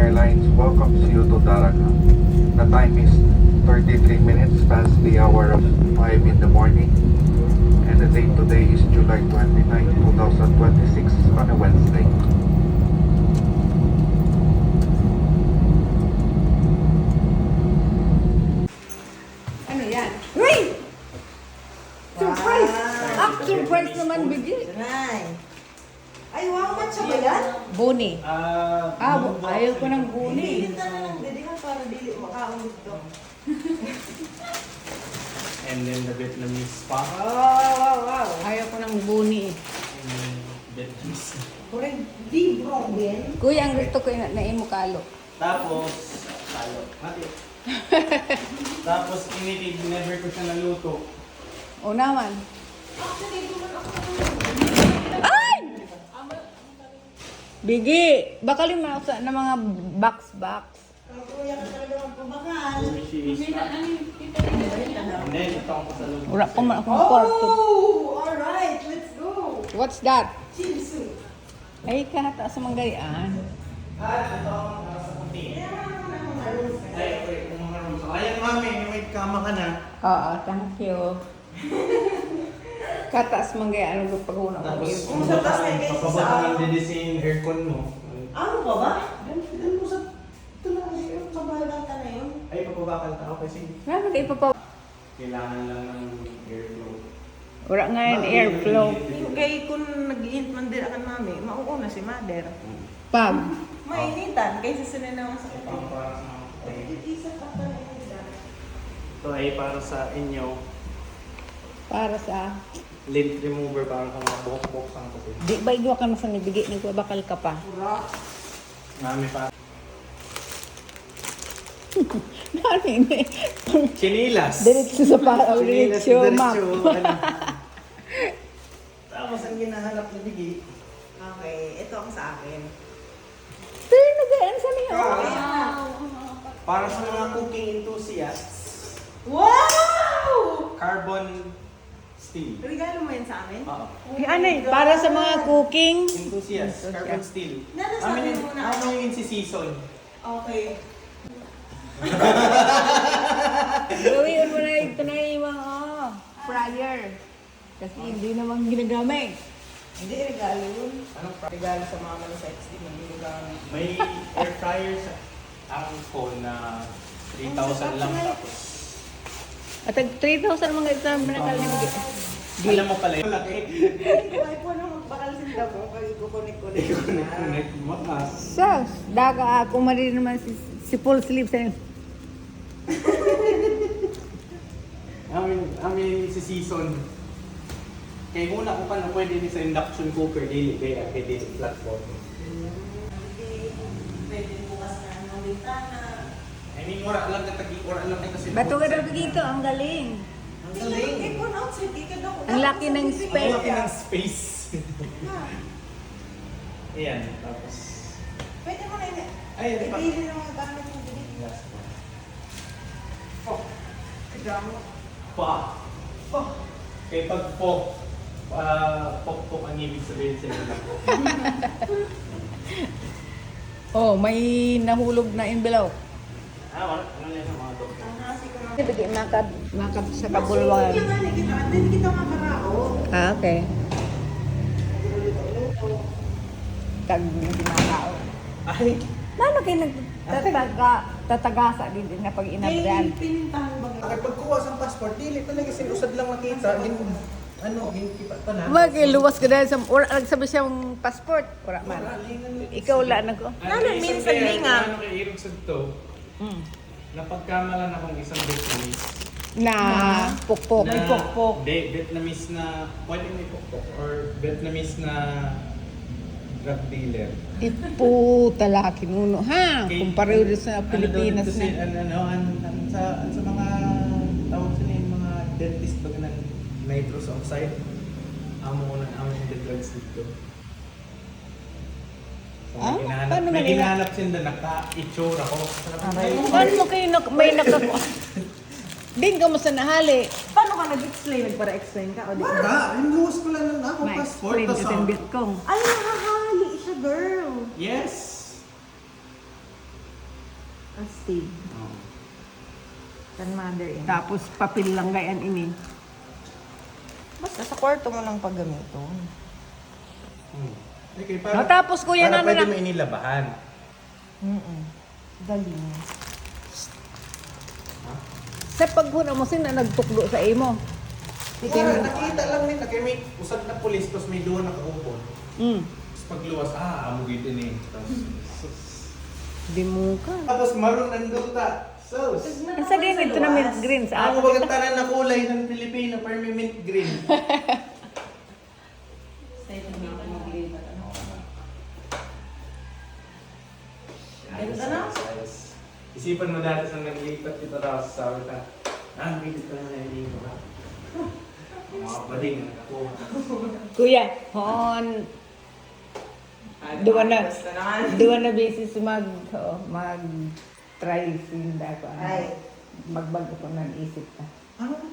Airlines welcomes you to Daraga. The time is 33 minutes past the hour of 5 in the morning. And the date today is July 29, 2026 on a Wednesday. Ano yan? Uy! Surprise! Surprise naman, Biggie. Ay, wow, matcha ba yan? Buni. Ayaw ko ng buni. Hindi na lang dedihan para dili makaon dito. And then the Vietnamese pa. Wow. Ayaw ko ng buni. And then Vietnamese. Kurang di bro din. Kuya, ang gusto ko yung naimukalo. Tapos, talo. Mati. Tapos, never ko siya naluto. O naman. Biggie, baka lima ako ng mga box. Ang kuya ka talaga magpabakal. And then, ito ang pasalubong. Wala pa man akong kwarto. Oh, alright, let's go. What's that? Chili soup. Ay, kahata sa manggayaan. Ito ang sa puti. Ay, okay. Kung mga rooms. Ayan, mami, may kama ka na. Oo, thank you. Kataas manggayaan ang paghunan ko. Tapos, Kung sa taas na kayo papabot sa- ng didisin aircon mo. Ano pa ba? Ano mo sa... Ito lang kasi yung kabalata na yun. Ay, papabakal ta. Okay, sige. Marami kayo pa. Kailangan lang ng airflow. Wala nga yung airflow. Kaya kung nag-iint man din akan mami, mauuna si mother. Pag. Mainitan, kaysa sila naman sa Ito ang para sa mga Isa pa pa na yun. Ito ay para sa inyo. Para sa... Lint remover para sa mga buhok-buhok sa kasi. Di ba igwa ka na sa nibigay? Nagbabakal ka pa. Mami pa. Nani? Chinilas! Diretso sa paraw. Diretso, map. Tapos ang ginahanap na bigi. Okay, ito ang sa akin. Pero nagayaan sa niyo. Para sa mga cooking enthusiasts, Wow! carbon steel. Regalo mo yan sa amin? Oo. Ano eh, para sa mga cooking. Enthusiasts, carbon steel. Nanasabi mo na ako. Amin yung season. Okay. Gawin mo na ito na yung mga fryer. Kasi hindi naman ginagamit. Hindi, regalo yun. Anong Regalo sa mama ni sa XD, hindi regalo. May air fryer sa ang phone na 3,000 lang tapos. At 3,000 mga ito na nakalibigay. Alam mo pala yung laki. Ay po naman, bakal sinda ko, kaya kukunik-kunik na. Connect mo ka. Sus, daga ako mali naman si full sleeve sa Amin si season. Kaya muna ko pa na pwede din sa induction cooker daily kaya daily platform. Hindi, pwede bukas na ng bintana. I mean, ora lang kasi. Bato ka daw dito, ang galing. Ang galing. Eh, kung outside, di ka daw. Ang laki ng space. Ang laki ng space. Ayan, tapos. Pwede mo na yun. Ay, di ba? Pili ng mga gamit mo din. Po. Kagamo. Pa. Po. Kaya pag po, pok-pok ang ibig sabihin sa inyo. Oh, may nahulog na envelope. Wala. Ano yan ang mga doktor? Ang nasi ko na. Hindi makab sa kabulwan. Hindi kita makarao. Ah, okay. Tag na ginakao. Ay, Lalo kayo nagtatagasa din na pag inabdan. Pinintahan ba? kapag kuha sa passport, dili talaga sinusad lang nakita. Hindi pa na. Luwas ka dahil sa... Or nagsabi siyang passport. Wala man. Ikaw wala na ko. Lalo, minsan di nga. Ano kay Irog sa to? Napagkamalan akong isang Vietnamese. Na pukpok. May pokpok. Hindi, Vietnamese na, pwede may pokpok. Or Vietnamese na drug dealer. Ipo talaki nuno ha. Kumpara yun sa Pilipinas Ano daw dito na. sa mga tawag sila yung mga dentist pag ng nitrous oxide. Amo yung drugs dito. So, Ah, paano may manila? hinahanap sila naka-itsura ko. Paano mo kayo may nakakuha? Din ka mo sa nahali. Paano ka nag-explain? Nagpara-explain ka? O di ba? Wala, inuwas ko lang na ako passport. Ma-explain tas ko sa Vietcong. Ay, nakahali siya, girl. Yes! Astig. Oo. Kan mother in. Tapos papel lang gayan ini. Basta sa kwarto mo lang paggamiton. Okay, No, tapos kuya para na pwede na. mo inilabahan. Dali. Sa paghuna mo sina nagtuklo sa imo. Wala, nakita lang nila. Kaya may usad na pulis, tapos may duwa nakaupon. Mm. Tapos pagluwas, amo gito ni. Di mo ka. Tapos maroon nandun ta. So, Sa din ito na mint green sa ako bagang tanan na kulay ng Pilipino, pero may mint green. Ganda na? Isipan mo dati sa naglipat kita tapos sabi ka, bilis ko na nalilipat ka. Mga bading ako. Kuya, hon. Duwa na basis mag try sinda ko. Ay. Magbago ko nang isip ka.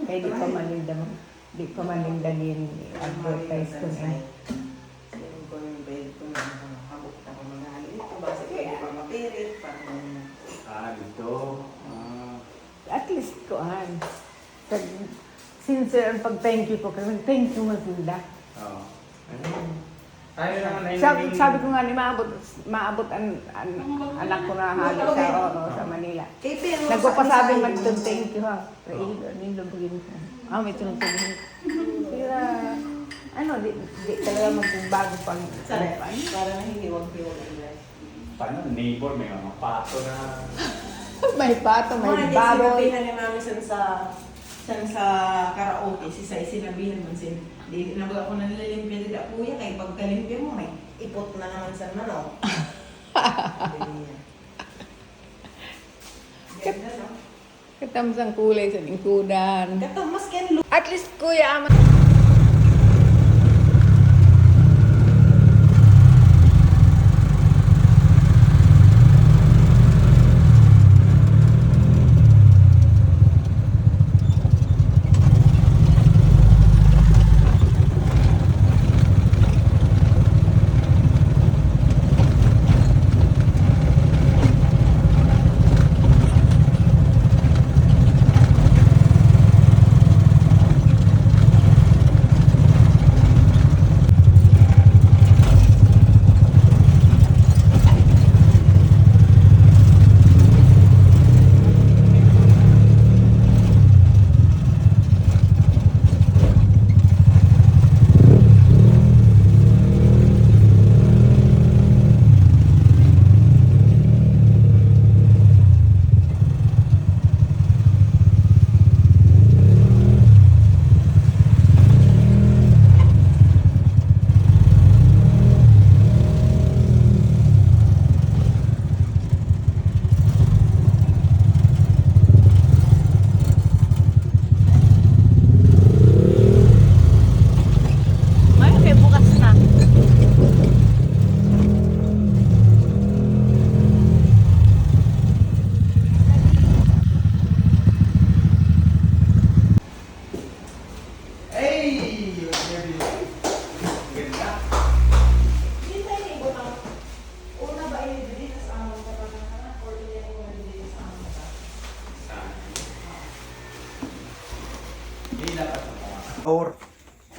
Kaya di pa maninda din advertise ko na. Siling ko yung bed ko na habok na ko mga ito. Basta pwede pa mapirit. Dito. At least ko sincere ang pag-thank you ko. Kasi thank you masinda. Oo. Tayo naman ay Sabi ko nga ni maabot ang anak ko na halos sa Manila. Nagpapasabi man doon, thank you ha. Pero hindi lubugin ko. May tunong-tunong. Kaya, di talaga magbago pag Para na hindi wag-iwag ang Paano? Neighbor, may mga pato na. may pato, may baboy. Sinabihan ni Mami sa karaoke, sinabihan mo sin. Di nabaga ako nalilimpya din ako kuya kay pagkalimpya mo may ipot na naman sa manok. Ganda no? Katamsang kulay sa lingkudan. Kato mas ken At least kuya,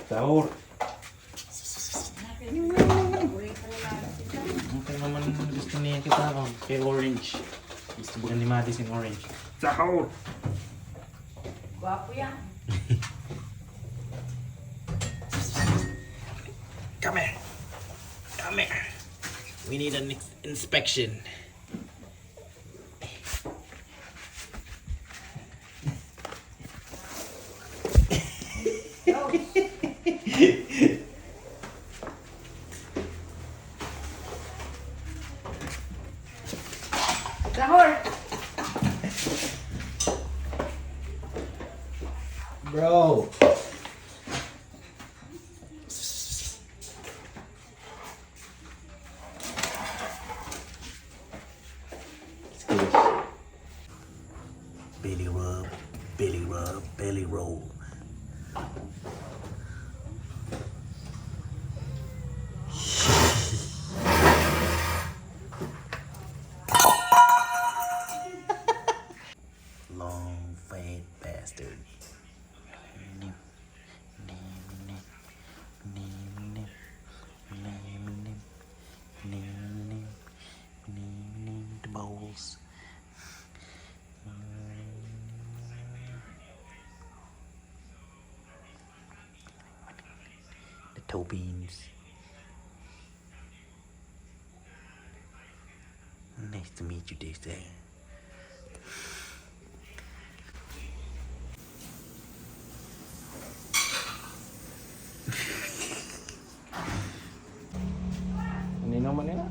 Sahur. Okay naman gusto niya kita kay orange. Gusto ba ni Maddie sin orange? Sahur. Gwapo yan. Come here. Come here. We need an inspection. Sahur! Bro. Belly rub, belly rub, belly roll. pinto beans. Nice to meet you, they say. Ano naman nila?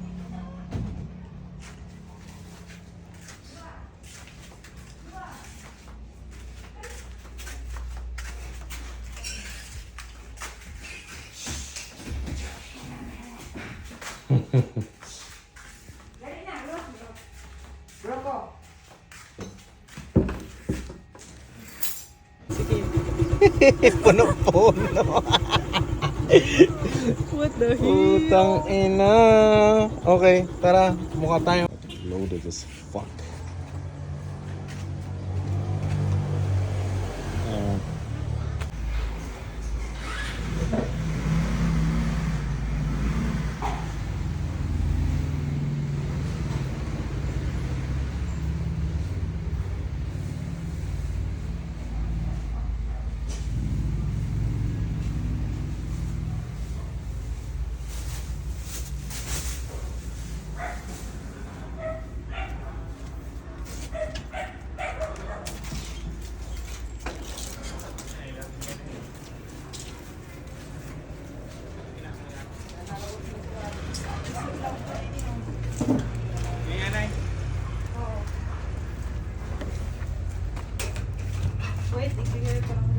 Puno-puno. What the Utang ina. Okay, tara. Mukha tayo. Loaded as fuck. Wait, i-clear ko lang.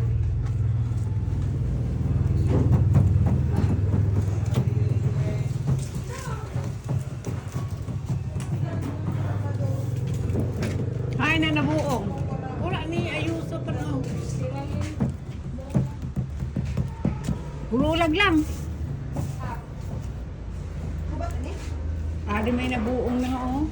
Ay, na nabuong. Wala ni ayuso pa no. Hululag lang. Adi may nabuong na oh.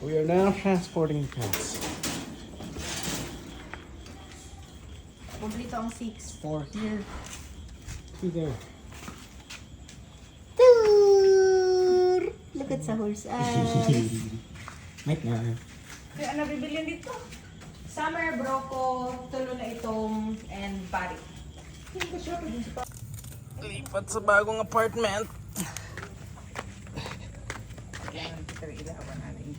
We are now transporting pets. Kumplito ang 6. 4 here, 2 there. Tour! Look at sa horse eyes. Might na. Kaya ano bibilin dito? Summer, Broco, tulo na itong, and Pari. Hindi ko sure kung dito pa. Lipat sa bagong apartment. Yan, kita ilawan natin.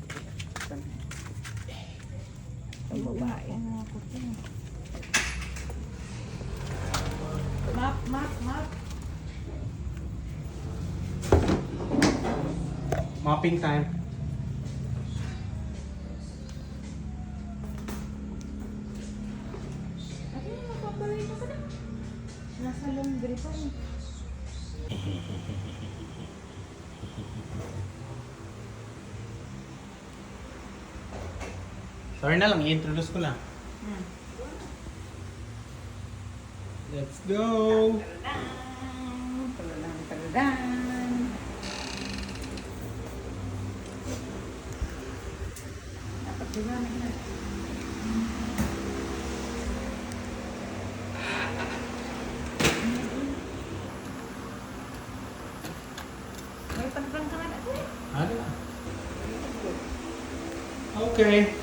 Ang babae. Map. Mopping time. Nasa laundry pa eh. Sorry na lang, i-introduce ko lang. Let's go! Taladang. Dapat juga na. May pagpang ka na. Ano na? Okay.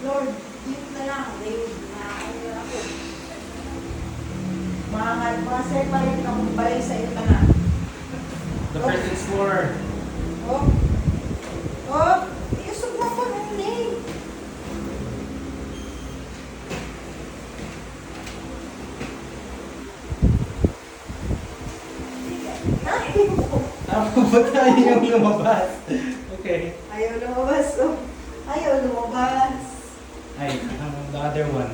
Lord, dito na lang. David, nakakaya ako. Mga separate akong balay sa ito na. The first explorer. Ba't tayo yung lumabas? Okay. Ayaw lumabas. Oh. Ayaw lumabas. Ay, the other one.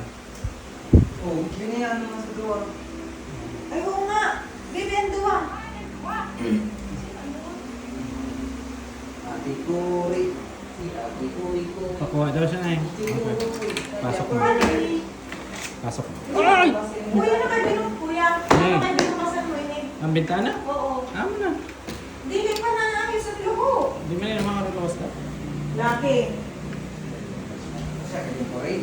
Oh, binayaan naman sa duwa. Ay, oo nga. Baby, ang duwa. Ate Kuri. Si Ate Kuri ko. Pakuha daw siya na eh. Pasok mo. Pasok mo. Kuya na kayo binong kuya. Ano kayo binukasan mo ini? Ang bintana? Oo. Amo na. Dili pa na namin sa luho. Hindi mo na yung mga luluwas na. Laki. Siya Ate Kuri.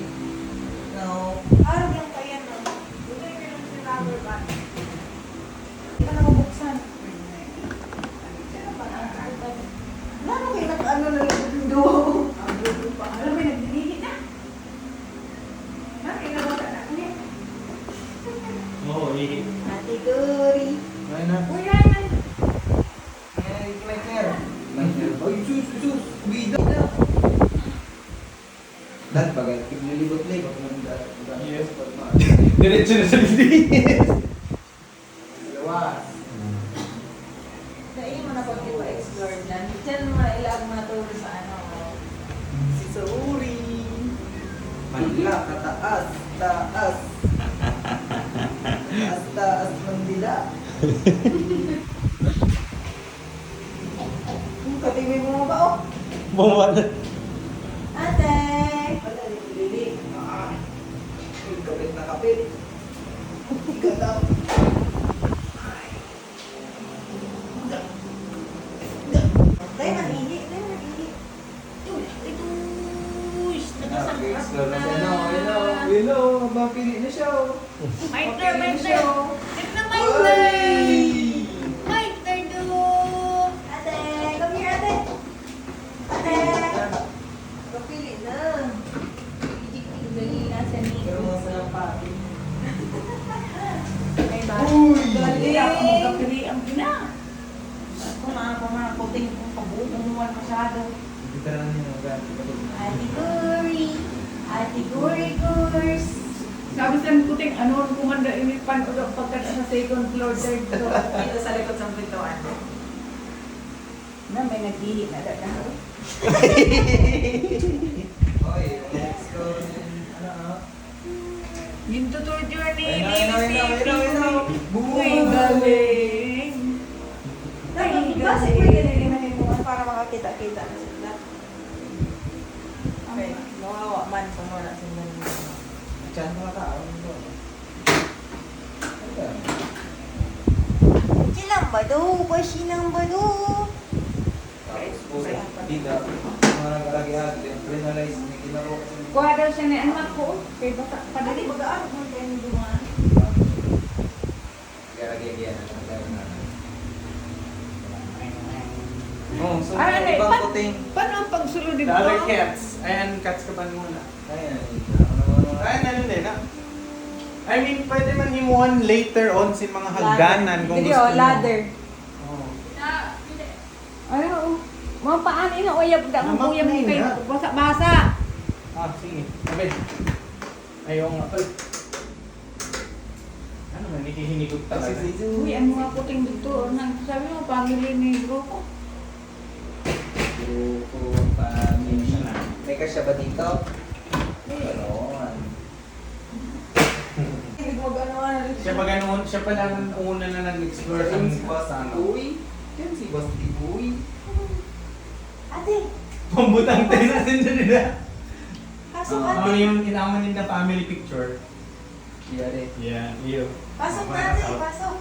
No. Araw lang pa yan. No? Bigay ka lang sa rubber band. Hindi ka na mabuksan. Lalo kayo nag-ano na lang yung duwa ko. Alam mo, nagdinigit na. Bakit na ba na? Oo, ihi. Ate Guri. Ay na. Kuya na. Ay, Claire. Ay, sus. Bida. Dan, bagay. Piglilibot-libot. Yes. Diretso na sa linis. Lawas. Sa iyo mo na pag-explore dyan. Diyan mo na ilag mo na turo sa ano. Si Sauri. Manila, kataas. Taas. Taas Manila. Katiwi mo ba? Oh. Bumala. Ate! Wala, lili. Kapit na kapit. Ikaw daw. Tayo manihi. Nag-explore na siya. Hello. Mabapili na siya. My turn. Tignan my turn do. Ate, come here ate. Ate. Kapili na. Ijik-ijik na sa niyo. Pero mga salampati. Ay ba? Uy! Dali ako magkapili ang gina. Ako mga puting kong pabumuan masyado. Hindi ka lang yung Ate Guri. Ate Guri Gurs. Sabi sa puting, ano, kumanda inipan o pagkat sa second floor, third floor. Dito sa likod ng pintuan. Na may nagdihi na dada. Oy, let's go. Yung tour journey, Ayun. Uy, galing! Ay, base mo yung mo para makakita-kita na sila. Okay, nawawa man sa muna sa mga. Diyan mga tao. Silang bado, basinang bado. Dito, mga nag-alagihan, penalize, may kinaro. Kuha daw siya na anak ko. Kay bata, Padali, padali. bagaan mo tayo ng dumaan. Kaya lagi-agihan, Oh, so Ay, ay, ibang pan- puting. Paano ang pagsulod The dito? other cats. Ayan, cats ka pa muna. Ayan. Ayan, ano din ah. I mean, pwede man himuhan later on sa mga hagdanan kung Hindi, gusto oh, mo. ladder. Oh. Ano, mga paano ina, uyab da ang Namak kuya mo na kayo. ina. Basa-basa. Ah, sige. Sabi. Ayaw nga. Ay. Ano man, hinihigot talaga. Uy, ang mga puting dito. Sabi mo, family ni Roko. May kasya ba dito? Ganoon. Hindi mo gano'n. Siya pa ganoon, siya pa lang ang una na nag-explore sa Yan si Boss ano. Uy. Yan si Boss Uy. Ate, Pambutang tayo natin na nila. pasok Ano ate. yung inaman din na family picture? Yari. Yeah, iyo. Pasok na ate, pasok.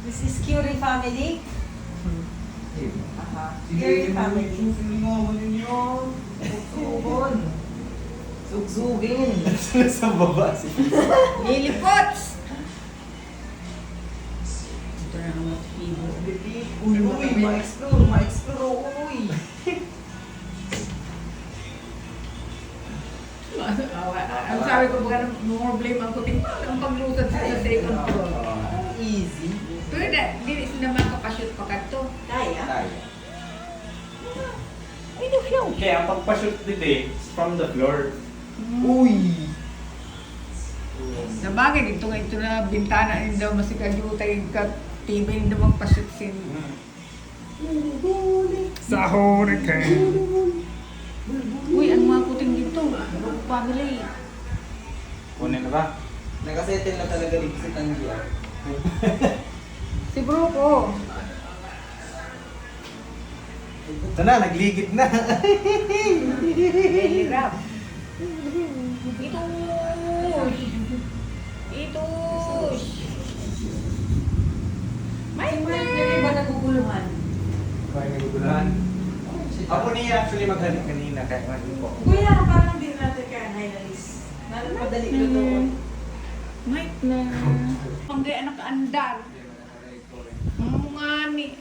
This is Curie family. Aha. Curie family. Susulingawan ninyo. Sugsugin. Sugsugin. Sa baba si Lilipots! Ito na ang mga favorite. Uy, ma-explore, uy. Ang sabi ko, baka more blame ang kuting ang paglutad sa second floor. Easy. Pero na, hindi sila makapashoot pa kadto. Kaya. Kaya. Ay, no show. Okay, ang pagpa-shoot dito from the floor. Uy. Sa bagay, ito nga ito na bintana, hindi daw masikajutay ka Tibay na magpasutsin. Sa hurricane. Uy, ano mga puting dito? Family. Kunin na ba? Nakasettle na talaga dito si Tangia. Si Bruco. Ito na, nagligid na. Belly rub. Itush. May Ba naguguluhan? Kaya naguguluhan. Ako niya actually maghalik kanina kaya mahin po. Kuya, parang din natin kaya Highlands. Madali lutuin. Might na. Panggi anak andar. Mga ni.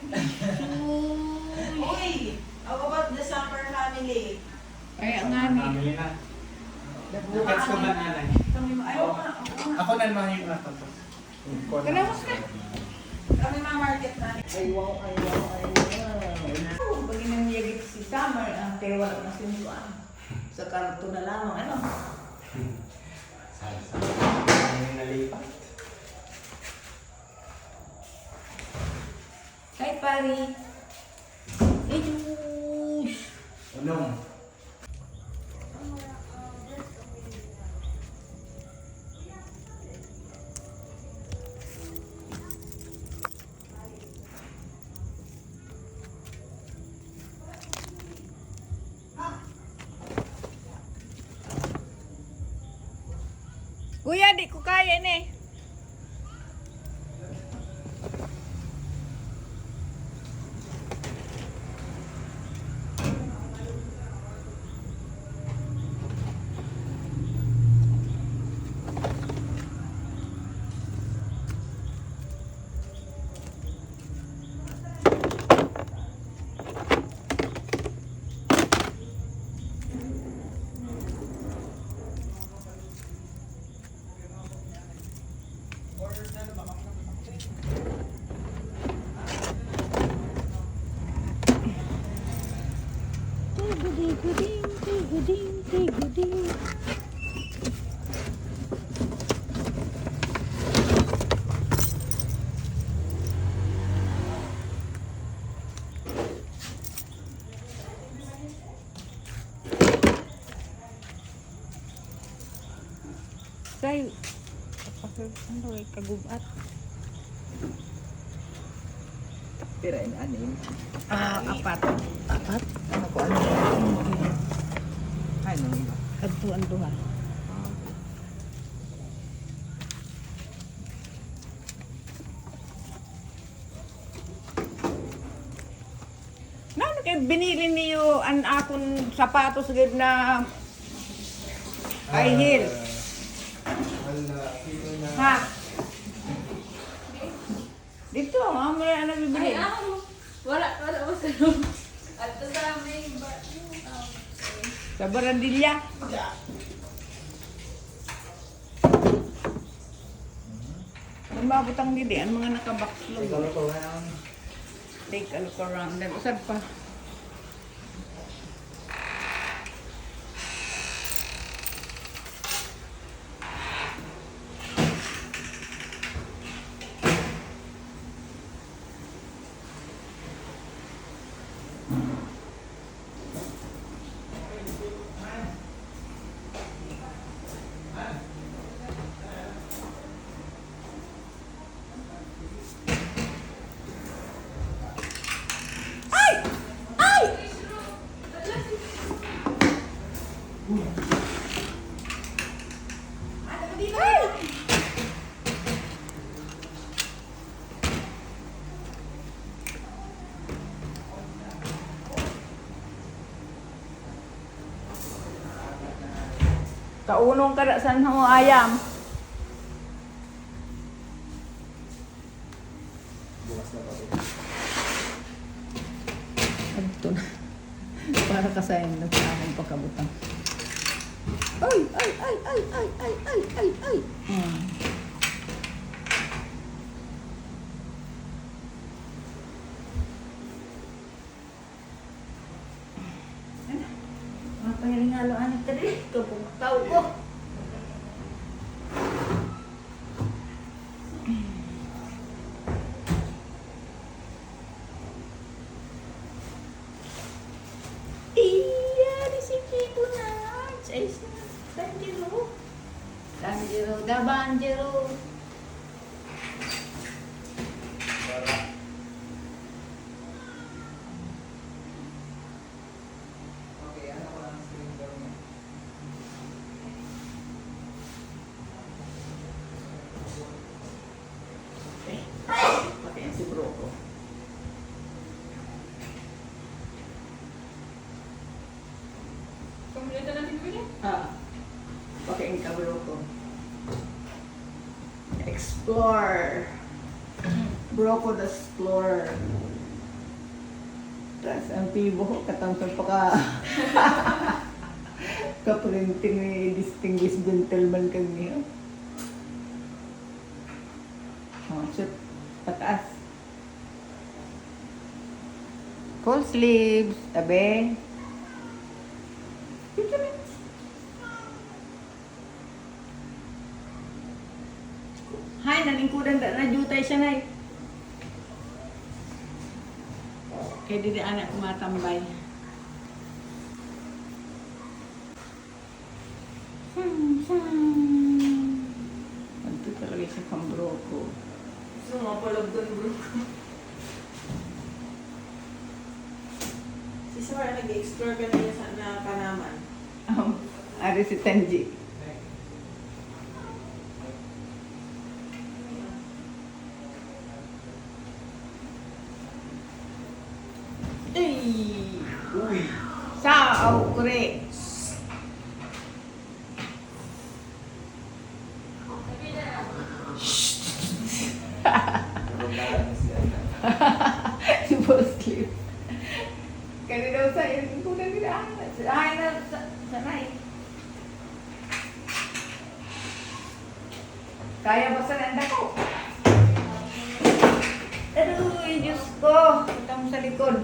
Uy! How about the summer family? Kaya nga ni. Family na. Gets ko ba nanay? Ayaw ka. Ako na naman yung natapos. Kanawas na. Kami mga market na. Ay wow. Pag inangyagit si Summer, ang tewa na sinusuan. Sa karto na lamang, ano? Salsa. Yung nalipat. Hi, pari. Itush. Unong. Kuya, di ko kaya ni. Say, ano ay kagubat? Pira in anim. Apat. Apat? Ano po ano? Ay, nung iba. Kadtuan duha. Nano kay binili niyo an akon sapatos gid na high heel. Wala. Dito na. Ha? Dito, may ano bibili. Wala mo sa room. At sa aming Sa Barandilla. Ang mabutang dili, ang mga nakabackslog. Ikaw ko around. Take a look around. Then, usad pa. Kaunong kada san mo ayam. Bukas na pa. Adto na. Para kasayin na sa akong pagkabutang. Ay, ay, ay, ay, ay, ay, ay, ay, ay. Mga pangyayalo, ano tadi? Kapag tao ko. Ace na. Tanjiro. Tanjiro, Dabanjiro. Okay, ano ko lang screen door niya. Pati yan si bro ko. Kompleto natin bili? Pati yung kabro ko. Explore. Bro ko the explorer. Tapos ang pibo ko, katamsan pa ka. Kaprinting ni distinguished gentleman kami. Oh, shoot. Pataas. Full sleeves. Tabi. Hay, nalingkudan na jutay siya na eh. Kaya di anak kumatambay. Ito talaga siya kambro ko. Gusto mo mapalog doon, bro. Si Sarah nag-explore ka na sa Panaman. Ari si Tanji. Uy! Sao, kure. Naroon na siya. Si full sleep. Kaya daw sa yun, kunan nila. Ay na, sanay. Kaya ba sa nanda ko? Aduh, Diyos ko. Punta mo sa likod.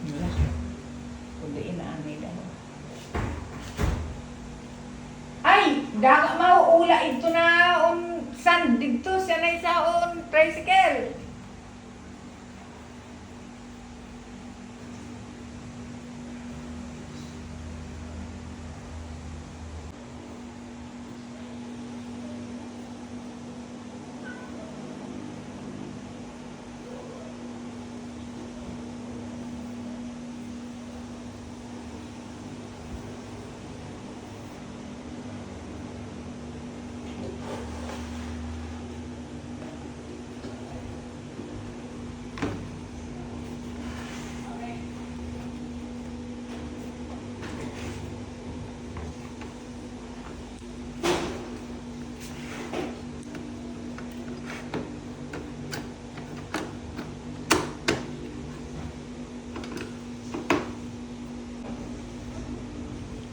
Wala. Kundi inaanay daw. Ay! Daga mauula ito na on sand dito. Siya na isa on tricycle.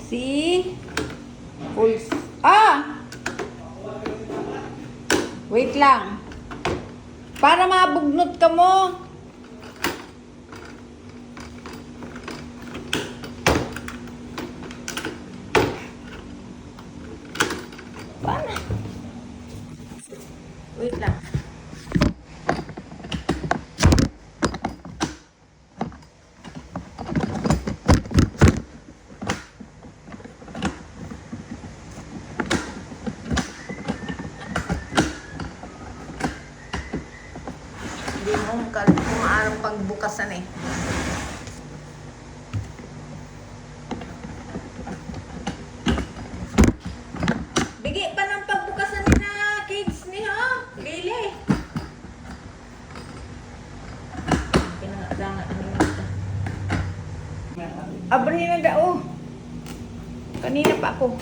Si Pulse. Ah! Wait lang. Para mabugnot ka mo. Paano? Wait lang. Hindi mo kumaarang pagbukasan eh. Bigay pa ng pagbukasan ni na kids niya. Lili. Pinangadanga niya ito. Abrihin na dao. Kanina pa ako.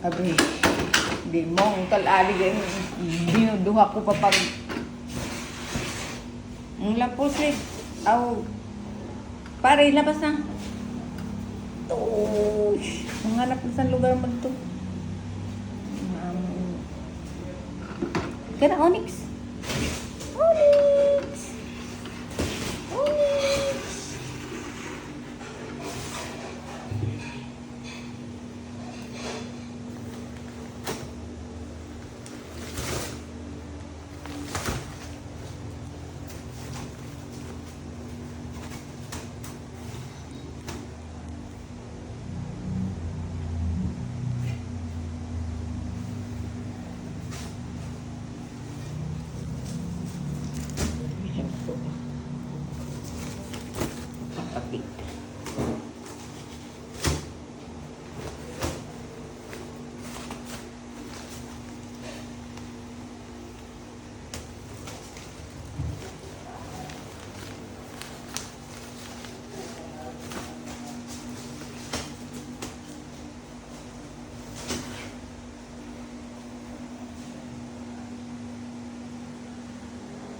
Abrihin. Di mo, ang kalalig ay dinuduha ko pa pag ang lapos eh. Aw. Pare, labas na. Tush. Manganap na sa lugar mo ito. Kana, Onyx? Onyx! Onyx!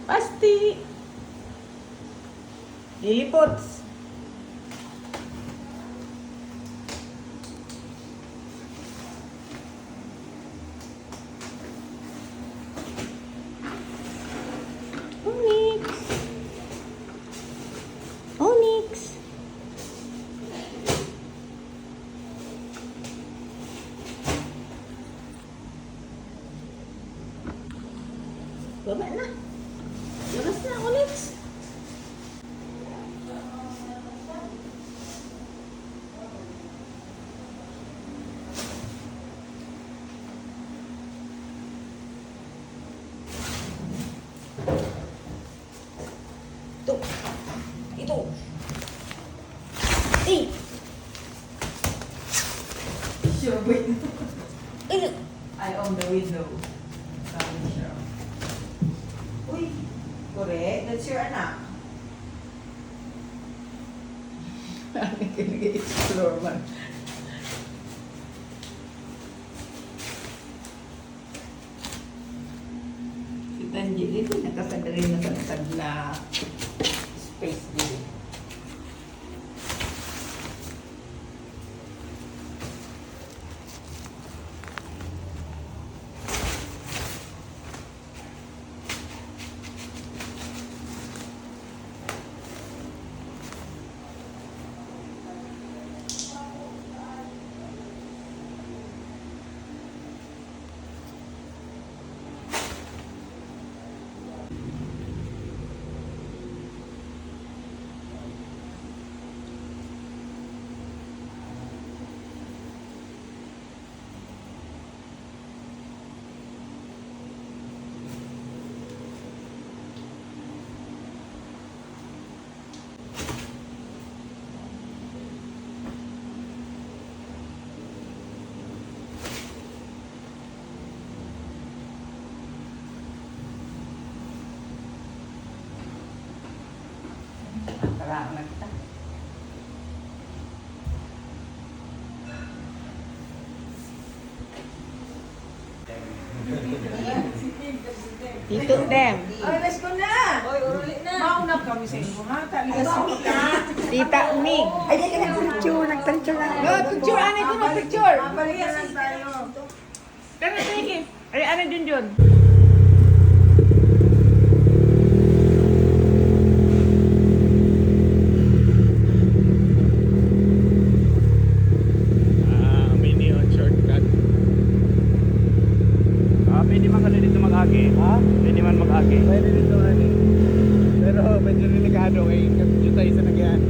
Pasti. Lilipot. Onyx. Onyx. Baba na. Labas na, Onyx. Ito. Ito. Eh. Sure, wait. Eh. I own the window. Sabi siya. Uy, correct. That's your anak. Ano nag-explore man? Si Tanji dito, nakasagari na sa na space dito. Parang na kita. Dito, Dem. Ay, let's go na! Oy, uruli na. Mauna kami sa inyo, ha? Talaga sa Tita Mig. Ay, di ka nag-picture. Nag-picture na. No, picture. Ano ito na picture? Mabalikan lang tayo. Tara, sige. Ay, ano dun dun? Mini on shortcut. Pwede man ka dito mag-agi. Ha? Pwede man mag-agi. Pwede dito ani. Pero medyo delikado kay yung tayo sa nagyan.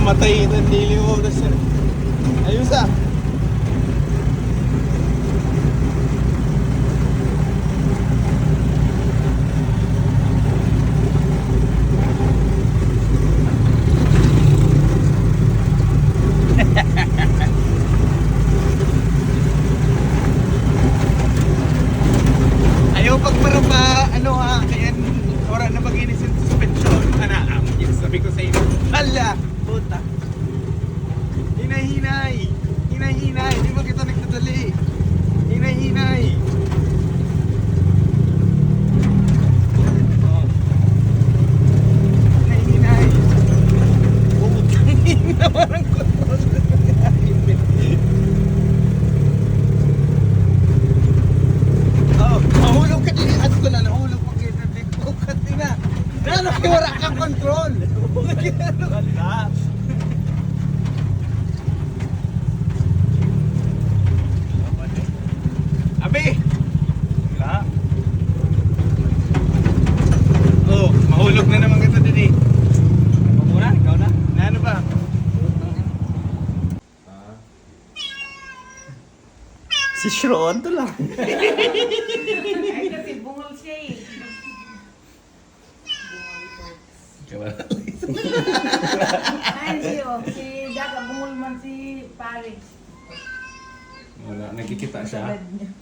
mamatay ito, hindi mo. Ayos ah. Ayaw pagmarapa, ano ha, kaya oras na mag-inis yung suspension. Ano, yung sabi ko sa inyo. Hala, puta. Hinay-hinay. Hinay-hinay, di ba kita nagdadali? Hinay-hinay. Oh. Hinay-hinay. Putang ina, parang kontrol. Oh, mahulog ka din. At ko na nahulog pag kinabik ko ka din na. Wala kang control. Wala. Abi! Wala. Oh, mahulog na naman kita din eh. Muna, ikaw na. Na ano ba? Si Shron to lang. Ay, kasi bungol siya eh. Ay, si Daga bungol man si Paris. Wala, nakikita siya. Tulad niya.